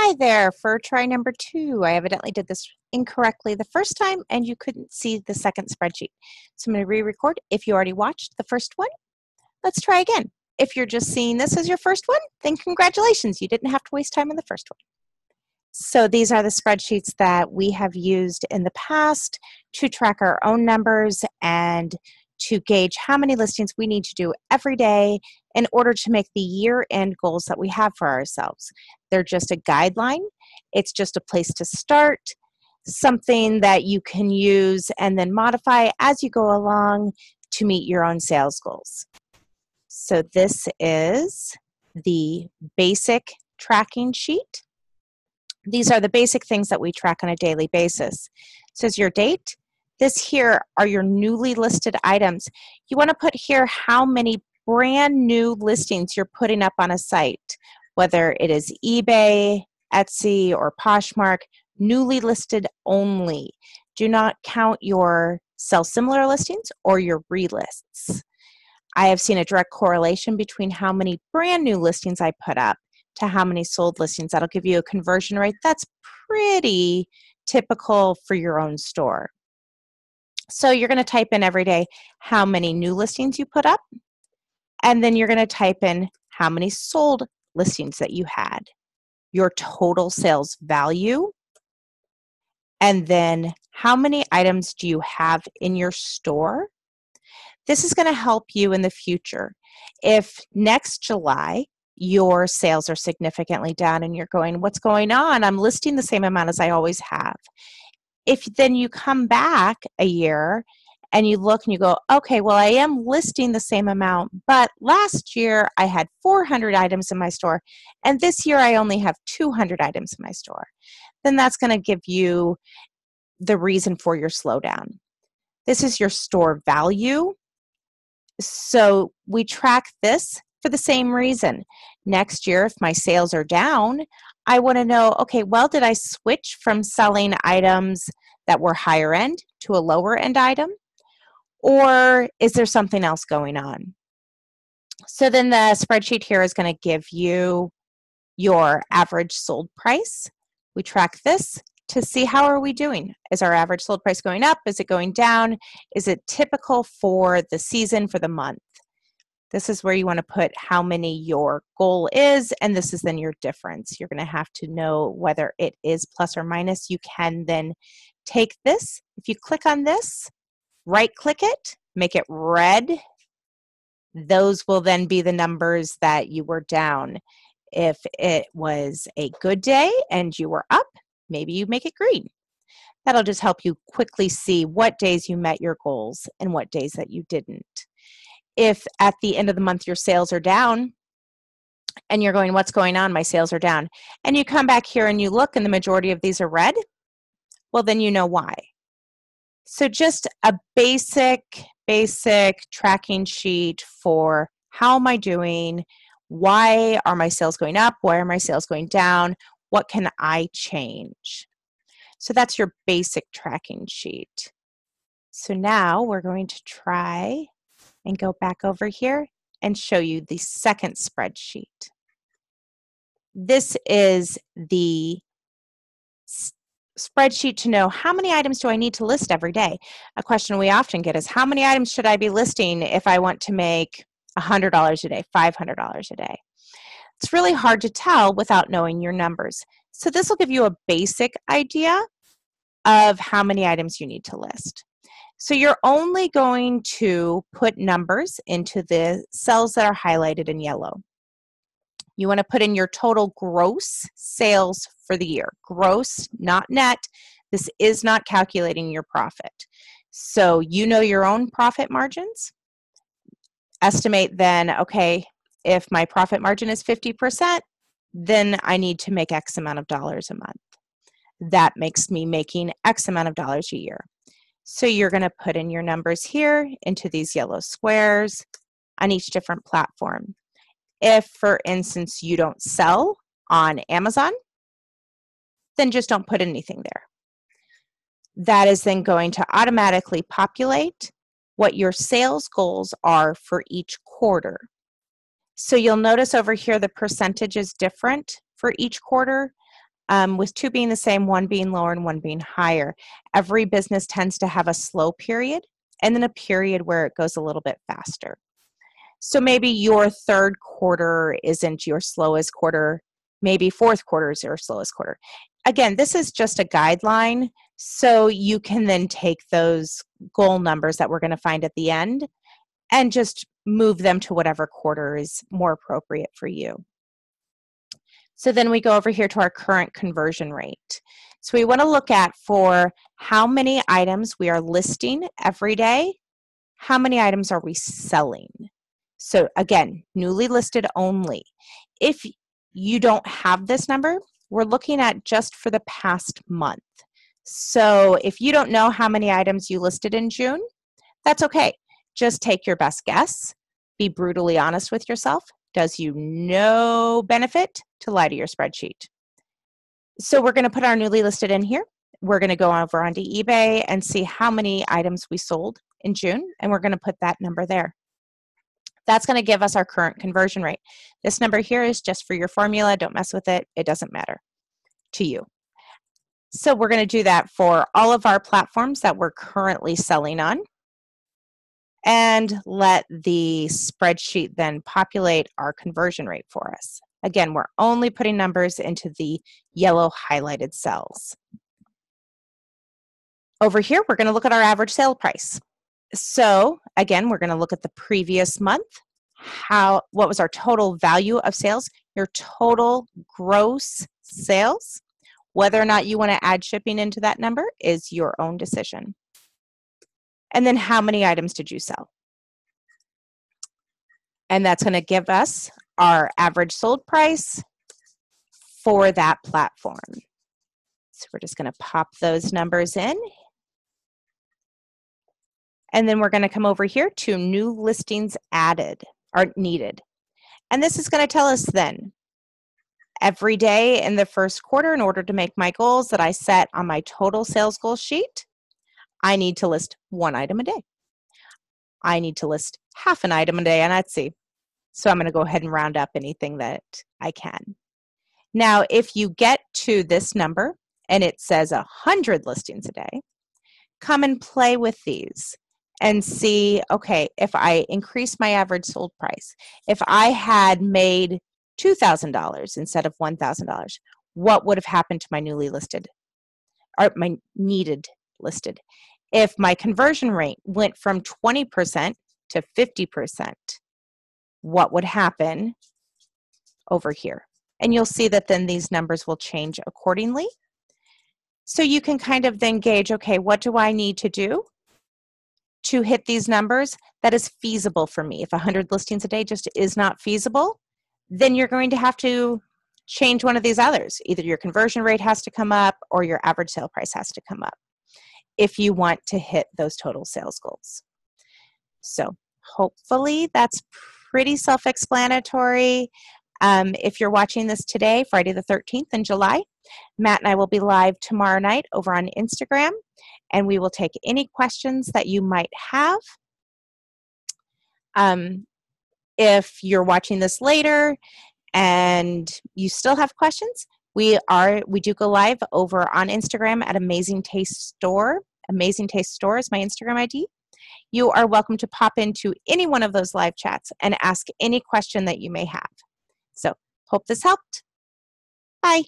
Hi there, for try number 2. I evidently did this incorrectly the first time and you couldn't see the second spreadsheet. So I'm going to re-record. If you already watched the first one, let's try again. If you're just seeing this as your first one, then congratulations, you didn't have to waste time on the first one. So these are the spreadsheets that we have used in the past to track our own numbers and to gauge how many listings we need to do every day in order to make the year-end goals that we have for ourselves. They're just a guideline. It's just a place to start, something that you can use and then modify as you go along to meet your own sales goals. So this is the basic tracking sheet. These are the basic things that we track on a daily basis. It says your date. This here are your newly listed items. You want to put here how many brand new listings you're putting up on a site, whether it is eBay, Etsy, or Poshmark, newly listed only. Do not count your sell similar listings or your relists. I have seen a direct correlation between how many brand new listings I put up to how many sold listings. That'll give you a conversion rate that's pretty typical for your own store. So you're going to type in every day how many new listings you put up, and then you're going to type in how many sold listings that you had, your total sales value, and then how many items do you have in your store. This is going to help you in the future. If next July your sales are significantly down and you're going, what's going on? I'm listing the same amount as I always have. If then you come back a year and you look and you go, okay, well, I am listing the same amount, but last year I had 400 items in my store, and this year I only have 200 items in my store, then that's going to give you the reason for your slowdown. This is your store value. So we track this for the same reason. Next year, if my sales are down, I want to know, okay, well, did I switch from selling items that were higher end to a lower end item? Or is there something else going on? So then the spreadsheet here is going to give you your average sold price. We track this to see how are we doing. Is our average sold price going up? Is it going down? Is it typical for the season, for the month? This is where you want to put how many your goal is, and this is then your difference. You're going to have to know whether it is plus or minus. You can then take this. If you click on this, right-click it, make it red. Those will then be the numbers that you were down. If it was a good day and you were up, maybe you make it green. That'll just help you quickly see what days you met your goals and what days that you didn't. If at the end of the month your sales are down and you're going, what's going on? My sales are down. And you come back here and you look and the majority of these are red, well, then you know why. So just a basic tracking sheet for how am I doing? Why are my sales going up? Why are my sales going down? What can I change? So that's your basic tracking sheet. So now we're going to try and go back over here and show you the second spreadsheet. This is the spreadsheet to know how many items do I need to list every day. A question we often get is how many items should I be listing if I want to make $100 a day, $500 a day? It's really hard to tell without knowing your numbers. So this will give you a basic idea of how many items you need to list. So you're only going to put numbers into the cells that are highlighted in yellow. You want to put in your total gross sales for the year. Gross, not net. This is not calculating your profit. So you know your own profit margins. Estimate then, okay, if my profit margin is 50%, then I need to make X amount of dollars a month. That makes me making X amount of dollars a year. So you're going to put in your numbers here into these yellow squares on each different platform. If, for instance, you don't sell on Amazon, then just don't put anything there. That is then going to automatically populate what your sales goals are for each quarter. So you'll notice over here the percentage is different for each quarter. with 2 being the same, 1 being lower, and 1 being higher. Every business tends to have a slow period and then a period where it goes a little bit faster. So maybe your third quarter isn't your slowest quarter. Maybe fourth quarter is your slowest quarter. Again, this is just a guideline, so you can then take those goal numbers that we're going to find at the end and just move them to whatever quarter is more appropriate for you. So then we go over here to our current conversion rate. So we want to look at for how many items we are listing every day, how many items are we selling? So again, newly listed only. If you don't have this number, we're looking at just for the past month. So if you don't know how many items you listed in June, that's okay. Just take your best guess. Be brutally honest with yourself. Does you no benefit to lie to your spreadsheet. So we're going to put our newly listed in here. We're going to go over onto eBay and see how many items we sold in June, and we're going to put that number there. That's going to give us our current conversion rate. This number here is just for your formula. Don't mess with it. It doesn't matter to you. So we're going to do that for all of our platforms that we're currently selling on, and let the spreadsheet then populate our conversion rate for us. Again, we're only putting numbers into the yellow highlighted cells. Over here, we're going to look at our average sale price. So again, we're going to look at the previous month. What was our total value of sales? Your total gross sales. Whether or not you want to add shipping into that number is your own decision. And then how many items did you sell? And that's going to give us our average sold price for that platform. So we're just going to pop those numbers in. And then we're going to come over here to new listings added or needed. And this is going to tell us then every day in the first quarter, in order to make my goals that I set on my total sales goal sheet, I need to list 1 item a day. I need to list half an item a day on Etsy. So I'm going to go ahead and round up anything that I can. Now, if you get to this number and it says 100 listings a day, come and play with these and see, okay, if I increase my average sold price, if I had made $2,000 instead of $1,000, what would have happened to my newly listed or my needed listed? If my conversion rate went from 20% to 50%, what would happen over here? And you'll see that then these numbers will change accordingly. So you can kind of then gauge, okay, what do I need to do to hit these numbers that is feasible for me? If 100 listings a day just is not feasible, then you're going to have to change one of these others. Either your conversion rate has to come up or your average sale price has to come up if you want to hit those total sales goals. So hopefully that's pretty self-explanatory. If you're watching this today, Friday the 13th in July, Matt and I will be live tomorrow night over on Instagram, and we will take any questions that you might have. If you're watching this later and you still have questions, we do go live over on Instagram at Amazing Taste Store. Amazing Taste Store is my Instagram ID. You are welcome to pop into any one of those live chats and ask any question that you may have. So, hope this helped. Bye.